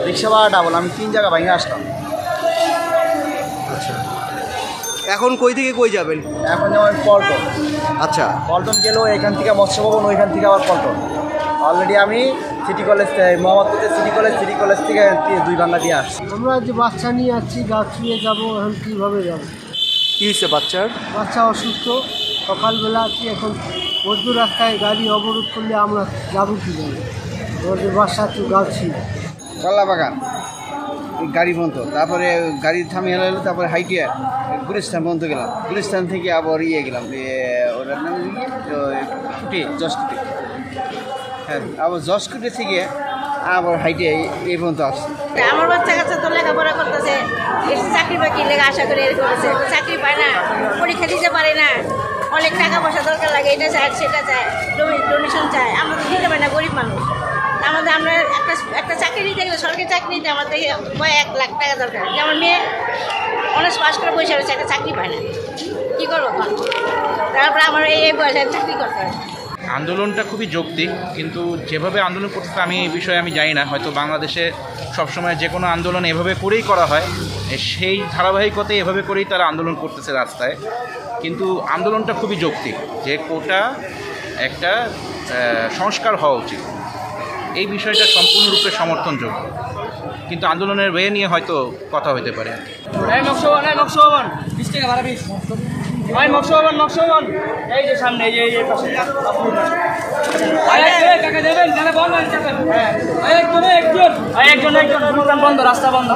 রিক্সা ভাড়া ডাবল, আমি 3 জায়গা ভেঙে আসলাম। আচ্ছা, এখন কই থেকে কই যাবেন? এখন যেমন পল্টন। আচ্ছা, পল্টন গেলেও এখান থেকে মৎস্য ভবন, ওইখান থেকে আবার পল্টন। অলরেডি আমি সিটি কলেজ, মোহাম্মদপুরে সিটি কলেজ থেকে 2 ভাঙা দিয়ে আসছি। আমরা যে বাচ্চা নিয়ে যাচ্ছি, গাছ ছুঁয়ে যাবো, এখন কীভাবে যাবো? কী হয়েছে বাচ্চার? বাচ্চা অসুস্থ, সকালবেলা আছি, এখন মধ্য রাস্তায় গাড়ি অবরোধ করলে আমরা যাবো কীভাবে? আমাদের বাসা তো গাছি। কল্লা বাগান গাড়ি বন্ধ, তারপরে গাড়ি থামিয়ে এলো, তারপরে হাইটিয়া গুলিস্তান বন্ধ গেলাম, গুলিস্তান থেকে আবার গেলাম ওটার নাম কুটে, জজকুটে। হ্যাঁ, আবার জজকুটে থেকে আবার হাইটে এই পর্যন্ত আসছে। আমার বাচ্চা কাচ্চা তো লেখাপড়া করতেছে, চাকরি বাকরি লেগে আশা করে করেছে, চাকরি পায় না, পরীক্ষা দিতে পারে না, অনেক টাকা পয়সা দরকার লাগে, এটা চায় সেটা চায়, ডোনেশন চায়, আমরা তো দিতে পারি না, গরিব মানুষ। আমরা একটা চাকরি নিতে গেলে, সরকারি চাকরি নিতে আমাদের 1 লাখ টাকা দরকার। আমার মেয়ে অনার্স পাস করে বসে রয়েছে, একটা চাকরি পায় না, কী করবো? তারপরে আমার এই বয়সে চাকরি করতে হয়। আন্দোলনটা খুবই যৌক্তিক, কিন্তু যেভাবে আন্দোলন করতেছে আমি এই বিষয়ে আমি জানি না। হয়তো বাংলাদেশে সবসময় যে কোনো আন্দোলন এভাবে করেই করা হয়, সেই ধারাবাহিকতায় এভাবে করেই তারা আন্দোলন করতেছে রাস্তায়। কিন্তু আন্দোলনটা খুবই যৌক্তিক, যে কোটা একটা সংস্কার হওয়া উচিত, এই বিষয়টা সম্পূর্ণরূপে সমর্থনযোগ্য। কিন্তু আন্দোলনের ওয়ে নিয়ে হয়তো কথা হতে পারে। এই যে সামনে এই পাশে একজন বন্ধ, রাস্তা বন্ধ।